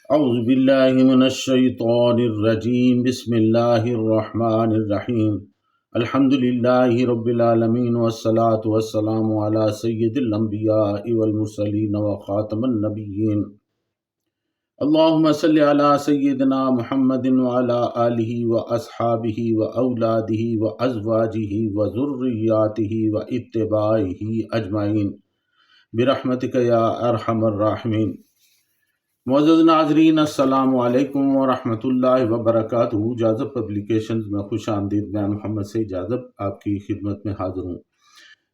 اعوذ باللہ من الشیطان الرجیم بسم اللہ الرحمن الرحیم الحمد للہ رب العالمین والصلاة والسلام علی سید الانبیاء والمرسلین وخاتم النبیین اللہم صلی علی سیدنا محمد وعلی آلہ واصحابہ واولادہ وازواجہ وذریاتہ واتباعہ اجمعین برحمتک یا ارحم الراحمین۔ معزز ناظرین، السلام علیکم ورحمۃ اللہ وبرکاتہ۔ جاذب پبلیکیشنز میں خوش آمدید۔ میں محمد سعید جاذب آپ کی خدمت میں حاضر ہوں۔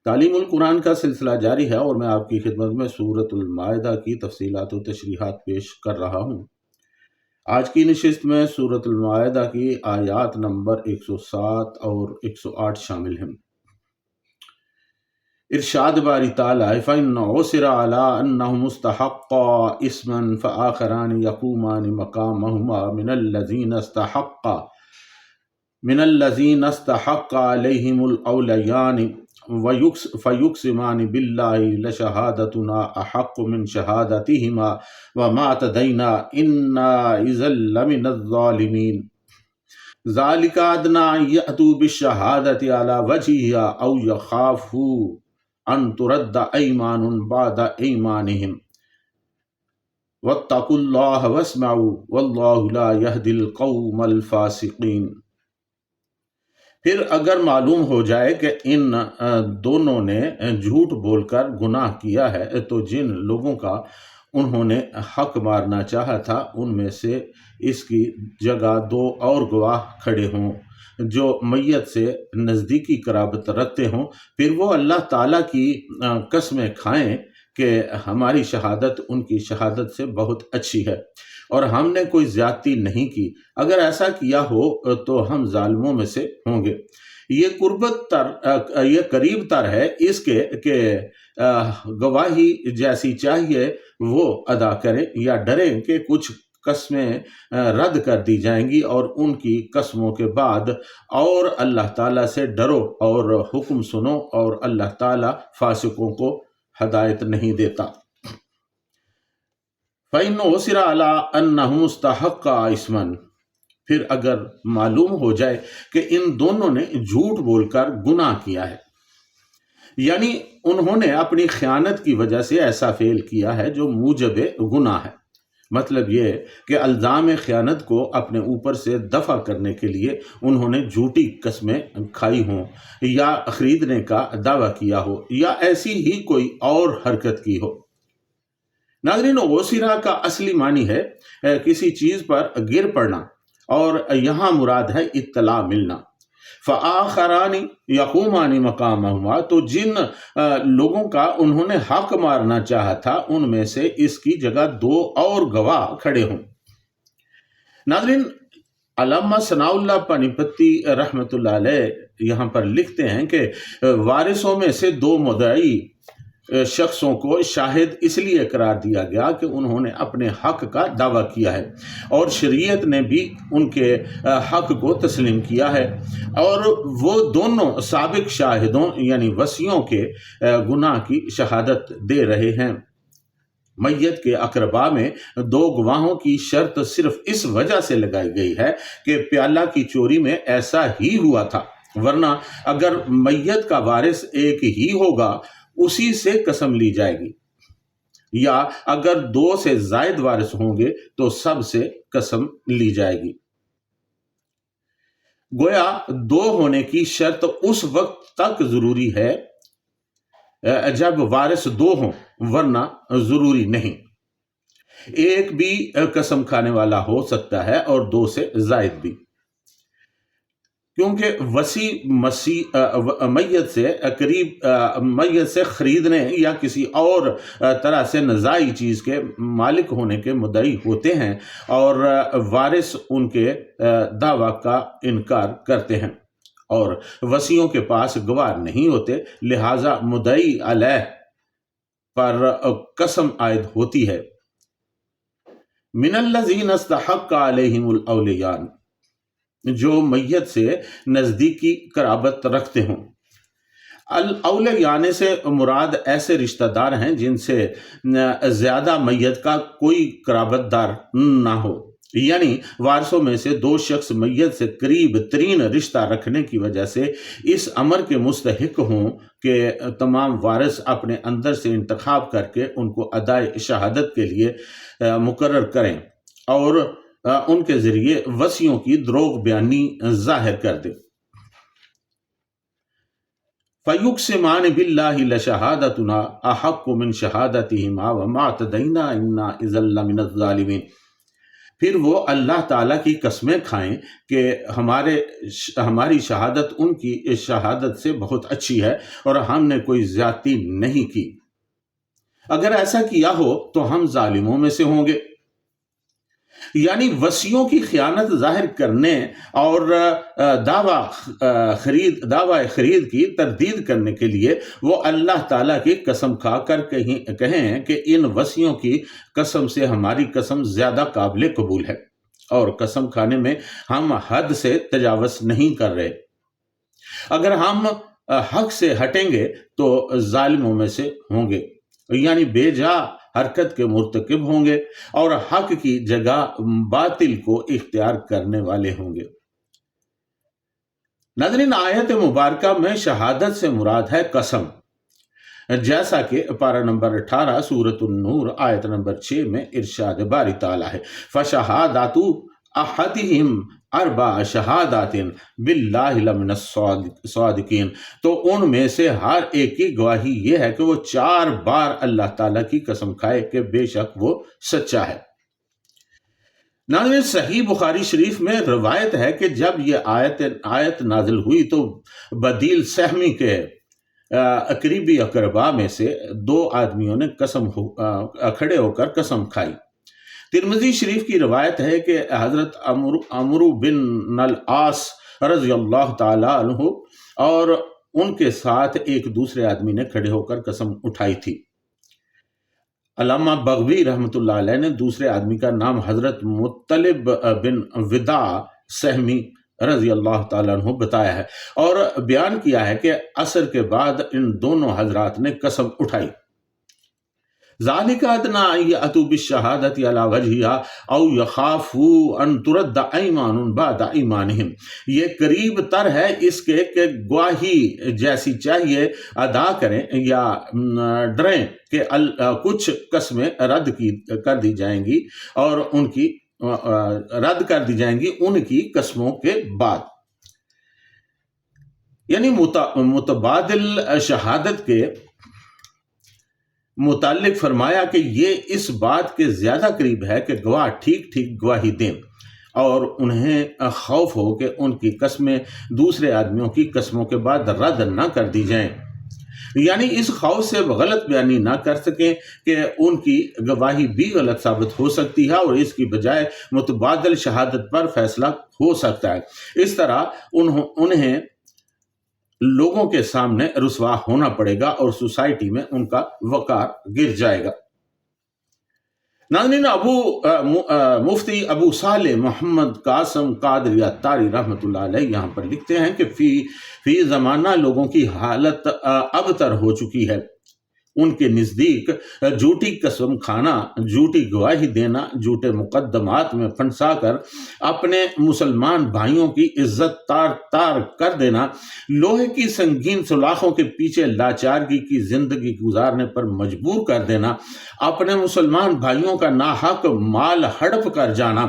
تعلیم القرآن کا سلسلہ جاری ہے اور میں آپ کی خدمت میں سورۃ المائدہ کی تفصیلات و تشریحات پیش کر رہا ہوں۔ آج کی نشست میں سورۃ المائدہ کی آیات نمبر 107 اور 108 شامل ہیں۔ ارشاد باری تعالیٰ فَإِنَّ عُثِرَ عَلَىٰ أَنَّهُمْ اسْتَحَقَّا إِثْمًا فَآخَرَانِ يَقُومَانِ مَقَامَهُمَا من الذين استحق عليهم الأوليان فيقسمان بالله لشهادتنا أحق من شهادتهما وما اعتدينا إنا إذا لمن الظالمين ذلك أدنى أن يأتوا بالشهادة على وجهها أو يخافوا ان ترد ایمان بعد ایمانہم واتقوا اللہ واسمعوا واللہ لا یہدی القوم الفاسقین۔ پھر اگر معلوم ہو جائے کہ ان دونوں نے جھوٹ بول کر گناہ کیا ہے تو جن لوگوں کا انہوں نے حق مارنا چاہا تھا ان میں سے اس کی جگہ دو اور گواہ کھڑے ہوں جو میت سے نزدیکی قرابت رکھتے ہوں، پھر وہ اللہ تعالیٰ کی قسمیں کھائیں کہ ہماری شہادت ان کی شہادت سے بہت اچھی ہے اور ہم نے کوئی زیادتی نہیں کی۔ اگر ایسا کیا ہو تو ہم ظالموں میں سے ہوں گے۔ یہ قریب تر ہے اس کے کہ گواہی جیسی چاہیے وہ ادا کریں یا ڈریں کہ کچھ قسمیں رد کر دی جائیں گی اور ان کی قسموں کے بعد اور اللہ تعالیٰ سے ڈرو اور حکم سنو اور اللہ تعالیٰ فاسقوں کو ہدایت نہیں دیتا۔ فَإِنَّ عُثِرَ عَلَىٰ أَنَّهُمْ اسْتَحَقَّا إِثْمًا، پھر اگر معلوم ہو جائے کہ ان دونوں نے جھوٹ بول کر گناہ کیا ہے، یعنی انہوں نے اپنی خیانت کی وجہ سے ایسا فعل کیا ہے جو موجب گناہ ہے۔ مطلب یہ کہ الزام خیانت کو اپنے اوپر سے دفع کرنے کے لیے انہوں نے جھوٹی قسمیں کھائی ہوں یا خریدنے کا دعویٰ کیا ہو یا ایسی ہی کوئی اور حرکت کی ہو۔ ناظرین، غوثیرہ کا اصلی معنی ہے کسی چیز پر گر پڑنا اور یہاں مراد ہے اطلاع ملنا۔ فآخران یقومان مقامہما، تو جن لوگوں کا انہوں نے حق مارنا چاہا تھا ان میں سے اس کی جگہ دو اور گواہ کھڑے ہوں۔ ناظرین، علامہ ثناء اللہ پانی پتی رحمۃ اللہ علیہ یہاں پر لکھتے ہیں کہ وارثوں میں سے دو مدعی شخصوں کو شاہد اس لیے قرار دیا گیا کہ انہوں نے اپنے حق کا دعویٰ کیا ہے اور شریعت نے بھی ان کے حق کو تسلیم کیا ہے، اور وہ دونوں سابق شاہدوں یعنی وصیوں کے گناہ کی شہادت دے رہے ہیں۔ میت کے اقربا میں دو گواہوں کی شرط صرف اس وجہ سے لگائی گئی ہے کہ پیالہ کی چوری میں ایسا ہی ہوا تھا، ورنہ اگر میت کا وارث ایک ہی ہوگا اسی سے قسم لی جائے گی، یا اگر دو سے زائد وارث ہوں گے تو سب سے قسم لی جائے گی۔ گویا دو ہونے کی شرط اس وقت تک ضروری ہے جب وارث دو ہوں، ورنہ ضروری نہیں۔ ایک بھی قسم کھانے والا ہو سکتا ہے اور دو سے زائد بھی، کیونکہ وصی میت سے خریدنے یا کسی اور طرح سے نزاعی چیز کے مالک ہونے کے مدعی ہوتے ہیں اور وارث ان کے دعویٰ کا انکار کرتے ہیں اور وصیوں کے پاس گواہ نہیں ہوتے، لہٰذا مدعی علیہ پر قسم عائد ہوتی ہے۔ من الذین استحق علیہم الاولیان، جو میت سے نزدیکی قرابت رکھتے ہوں۔ الاول یعنی سے مراد ایسے رشتہ دار ہیں جن سے زیادہ میت کا کوئی قرابت دار نہ ہو، یعنی وارثوں میں سے دو شخص میت سے قریب ترین رشتہ رکھنے کی وجہ سے اس امر کے مستحق ہوں کہ تمام وارث اپنے اندر سے انتخاب کر کے ان کو ادائے شہادت کے لیے مقرر کریں اور ان کے ذریعے وصیوں کی دروغ بیانی ظاہر کر دیں۔ فَيُقْسِمَانِ بِاللَّهِ لَشَهَادَتُنَا أَحَقُّ مِنْ شَهَادَتِهِمَا وَمَا اعْتَدَيْنَا إِنَّا إِذًا لَّمِنَ الظَّالِمِينَ۔ پھر وہ اللہ تعالیٰ کی قسمیں کھائیں کہ ہماری شہادت ان کی شہادت سے بہت اچھی ہے اور ہم نے کوئی زیادتی نہیں کی۔ اگر ایسا کیا ہو تو ہم ظالموں میں سے ہوں گے۔ یعنی وصیوں کی خیانت ظاہر کرنے اور دعوی خرید کی تردید کرنے کے لیے وہ اللہ تعالیٰ کی قسم کھا کر کہیں کہ ان وصیوں کی قسم سے ہماری قسم زیادہ قابل قبول ہے اور قسم کھانے میں ہم حد سے تجاوز نہیں کر رہے۔ اگر ہم حق سے ہٹیں گے تو ظالموں میں سے ہوں گے، یعنی بے جا حرکت کے مرتکب ہوں گے اور حق کی جگہ باطل کو اختیار کرنے والے ہوں گے۔ ناظرین، آیت مبارکہ میں شہادت سے مراد ہے قسم، جیسا کہ پارہ نمبر 18 سورۃ النور آیت نمبر 6 میں ارشاد باری تعالیٰ ہے، فَشَهَادَةُ أَحَدِهِمْ أَرْبَعُ شَهَادَاتٍ بِاللَّهِ لَمِنَ الصَّادِقِينَ۔ تو ان میں سے ہر ایک کی گواہی یہ ہے کہ وہ 4 بار اللہ تعالیٰ کی قسم کھائے کہ بے شک وہ سچا ہے۔ ناظرین، صحیح بخاری شریف میں روایت ہے کہ جب یہ آیت نازل ہوئی تو بدیل سہمی کے قریبی اقربا میں سے 2 آدمیوں نے کھڑے ہو کر قسم کھائی۔ ترمذی شریف کی روایت ہے کہ حضرت عمرو بن العاص رضی اللہ تعالیٰ عنہ اور ان کے ساتھ ایک دوسرے آدمی نے کھڑے ہو کر قسم اٹھائی تھی۔ علامہ بغوی رحمۃ اللہ علیہ نے دوسرے آدمی کا نام حضرت مطلب بن وداع سہمی رضی اللہ تعالیٰ عنہ بتایا ہے اور بیان کیا ہے کہ عصر کے بعد ان دونوں حضرات نے قسم اٹھائی۔ ذَلِكَ أَدْنَىٰ أَن يَأْتُوا بِالشَّهَادَةِ عَلَىٰ وَجْهِهَا أَوْ يَخَافُوا أَن تُرَدَّ أَيْمَانٌ بَعْدَ أَيْمَانِهِمْ۔ یہ قریب تر ہے اس کے کہ گواہی جیسی چاہیے ادا کریں یا ڈریں کہ کچھ قسمیں رد کر دی جائیں گی اور رد کر دی جائیں گی ان کی قسموں کے بعد۔ یعنی متبادل شہادت کے متعلق فرمایا کہ یہ اس بات کے زیادہ قریب ہے کہ گواہ ٹھیک گواہی دیں اور انہیں خوف ہو کہ ان کی قسمیں دوسرے آدمیوں کی قسموں کے بعد رد نہ کر دی جائیں، یعنی اس خوف سے غلط بیانی نہ کر سکیں کہ ان کی گواہی بھی غلط ثابت ہو سکتی ہے اور اس کی بجائے متبادل شہادت پر فیصلہ ہو سکتا ہے۔ اس طرح انہیں لوگوں کے سامنے رسوا ہونا پڑے گا اور سوسائٹی میں ان کا وقار گر جائے گا۔ ناظرین، مفتی ابو صالح محمد قاسم قادری عطاری رحمۃ اللہ علیہ یہاں پر لکھتے ہیں کہ فی زمانہ لوگوں کی حالت ابتر ہو چکی ہے۔ ان کے نزدیک جھوٹی قسم کھانا، جھوٹی گواہی دینا، جھوٹے مقدمات میں پھنسا کر اپنے مسلمان بھائیوں کی عزت تار کر دینا، لوہے کی سنگین سلاخوں کے پیچھے لاچارگی کی زندگی گزارنے پر مجبور کر دینا، اپنے مسلمان بھائیوں کا ناحق مال ہڑپ کر جانا،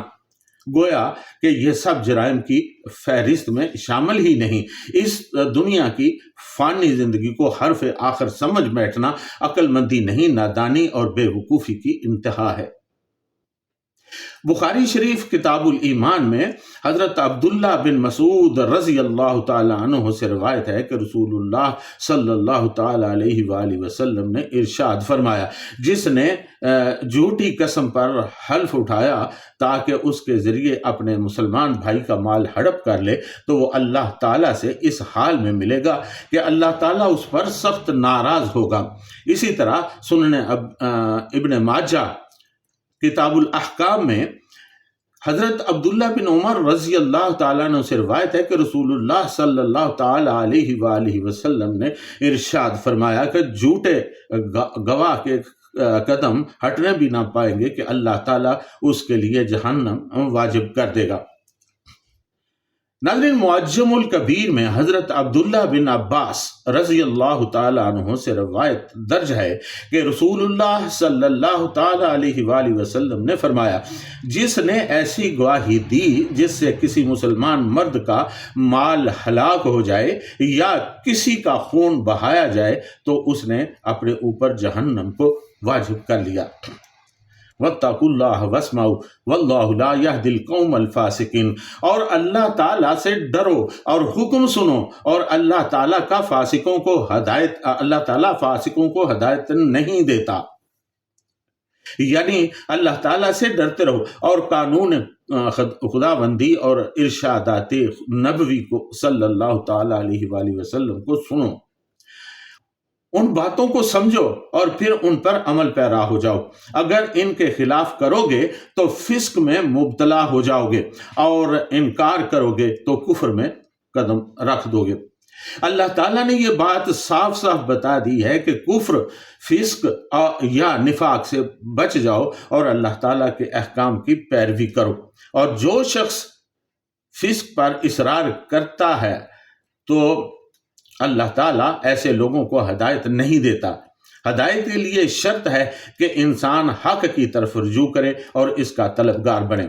گویا کہ یہ سب جرائم کی فہرست میں شامل ہی نہیں۔ اس دنیا کی فانی زندگی کو حرف آخر سمجھ بیٹھنا عقل مندی نہیں، نادانی اور بے وقوفی کی انتہا ہے۔ بخاری شریف کتاب الایمان میں حضرت عبداللہ بن مسعود رضی اللہ تعالیٰ عنہ سے روایت ہے کہ رسول اللہ صلی اللہ تعالیٰ علیہ وآلہ وسلم نے ارشاد فرمایا، جس نے جھوٹی قسم پر حلف اٹھایا تاکہ اس کے ذریعے اپنے مسلمان بھائی کا مال ہڑپ کر لے تو وہ اللہ تعالیٰ سے اس حال میں ملے گا کہ اللہ تعالیٰ اس پر سخت ناراض ہوگا۔ اسی طرح سنن ابن ماجہ کتاب الاحکام میں حضرت عبداللہ بن عمر رضی اللہ تعالیٰ عنہ سے روایت ہے کہ رسول اللہ صلی اللہ تعالیٰ علیہ وآلہ وسلم نے ارشاد فرمایا کہ جھوٹے گواہ کے قدم ہٹنے بھی نہ پائیں گے کہ اللہ تعالیٰ اس کے لیے جہنم واجب کر دے گا۔ ناظرین، معجم الکبیر میں حضرت عبداللہ بن عباس رضی اللہ تعالیٰ عنہ سے روایت درج ہے کہ رسول اللہ صلی اللہ تعالیٰ علیہ وآلہ وسلم نے فرمایا، جس نے ایسی گواہی دی جس سے کسی مسلمان مرد کا مال ہلاک ہو جائے یا کسی کا خون بہایا جائے تو اس نے اپنے اوپر جہنم کو واجب کر لیا۔ وَاتَّقُوا اللَّهَ وَاسْمَعُوا وَاللَّهُ لَا يَهْدِي الْقَوْمَ الْفَاسِقِينَ، اور اللہ تعالیٰ سے ڈرو اور حکم سنو، اور اللہ تعالیٰ فاسقوں کو ہدایت نہیں دیتا۔ یعنی اللہ تعالیٰ سے ڈرتے رہو اور قانون خداوندی اور ارشادات نبوی کو صلی اللہ تعالیٰ علیہ وآلہ وسلم کو سنو، ان باتوں کو سمجھو اور پھر ان پر عمل پیرا ہو جاؤ۔ اگر ان کے خلاف کرو گے تو فسق میں مبتلا ہو جاؤ گے، اور انکار کرو گے تو کفر میں قدم رکھ دو گے۔ اللہ تعالیٰ نے یہ بات صاف صاف بتا دی ہے کہ کفر، فسق یا نفاق سے بچ جاؤ اور اللہ تعالیٰ کے احکام کی پیروی کرو۔ اور جو شخص فسق پر اصرار کرتا ہے تو اللہ تعالیٰ ایسے لوگوں کو ہدایت نہیں دیتا۔ ہدایت کے لیے شرط ہے کہ انسان حق کی طرف رجوع کرے اور اس کا طلبگار بنے،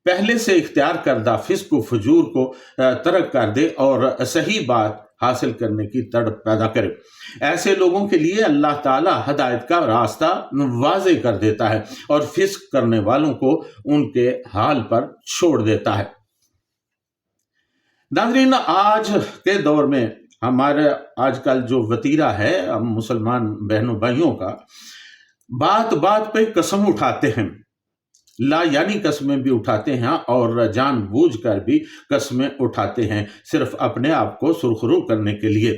پہلے سے اختیار کردہ فسق و فجور کو ترک کر دے اور صحیح بات حاصل کرنے کی تڑپ پیدا کرے۔ ایسے لوگوں کے لیے اللہ تعالیٰ ہدایت کا راستہ واضح کر دیتا ہے اور فسق کرنے والوں کو ان کے حال پر چھوڑ دیتا ہے۔ ناظرین، آج کے دور میں ہمارے آج کل جو وتیرہ ہے ہم مسلمان بہنوں بھائیوں کا، بات بات پہ قسم اٹھاتے ہیں، لا یعنی قسمیں بھی اٹھاتے ہیں اور جان بوجھ کر بھی قسمیں اٹھاتے ہیں، صرف اپنے آپ کو سرخرو کرنے کے لیے،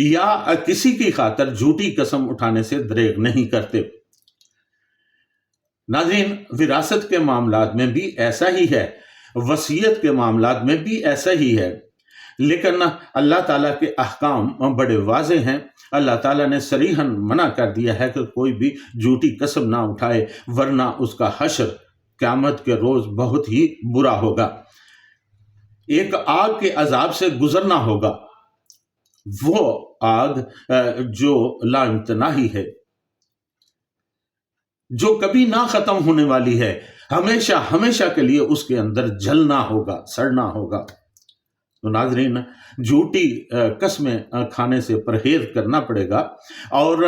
یا کسی کی خاطر جھوٹی قسم اٹھانے سے دریغ نہیں کرتے۔ ناظرین، وراثت کے معاملات میں بھی ایسا ہی ہے، وصیت کے معاملات میں بھی ایسا ہی ہے، لیکن اللہ تعالیٰ کے احکام بڑے واضح ہیں۔ اللہ تعالیٰ نے صریحاً منع کر دیا ہے کہ کوئی بھی جھوٹی قسم نہ اٹھائے، ورنہ اس کا حشر قیامت کے روز بہت ہی برا ہوگا، ایک آگ کے عذاب سے گزرنا ہوگا، وہ آگ جو لا انتہائی ہے، جو کبھی نہ ختم ہونے والی ہے، ہمیشہ ہمیشہ کے لیے اس کے اندر جلنا ہوگا، سڑنا ہوگا۔ تو ناظرین، جھوٹی قسمیں کھانے سے پرہیز کرنا پڑے گا اور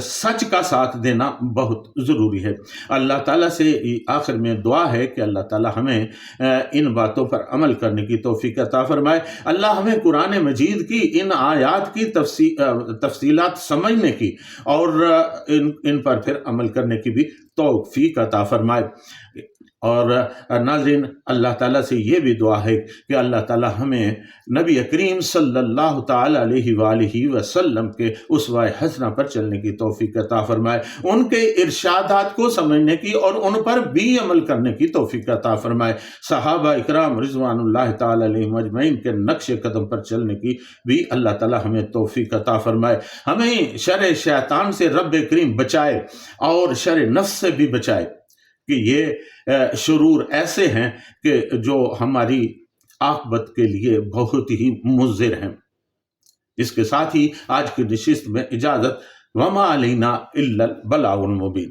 سچ کا ساتھ دینا بہت ضروری ہے۔ اللہ تعالیٰ سے آخر میں دعا ہے کہ اللہ تعالیٰ ہمیں ان باتوں پر عمل کرنے کی توفیق عطا فرمائے۔ اللہ ہمیں قرآن مجید کی ان آیات کی تفصیلات سمجھنے کی اور ان پر پھر عمل کرنے کی بھی توفیق عطا فرمائے۔ اور ناظرین، اللہ تعالیٰ سے یہ بھی دعا ہے کہ اللہ تعالیٰ ہمیں نبی کریم صلی اللہ تعالیٰ علیہ وآلہ وسلم کے اسوہ حسنہ پر چلنے کی توفیق عطا فرمائے، ان کے ارشادات کو سمجھنے کی اور ان پر بھی عمل کرنے کی توفیق عطا فرمائے، صحابہ اکرام رضوان اللہ تعالیٰ علیہم اجمعین کے نقش قدم پر چلنے کی بھی اللہ تعالیٰ ہمیں توفیق عطا فرمائے، ہمیں شر شیطان سے رب کریم بچائے اور شر نفس سے بھی بچائے، کہ یہ شرور ایسے ہیں کہ جو ہماری عاقبت کے لیے بہت ہی مضر ہیں۔ اس کے ساتھ ہی آج کی نشست میں اجازت، وما علینا الا البلاغ المبین۔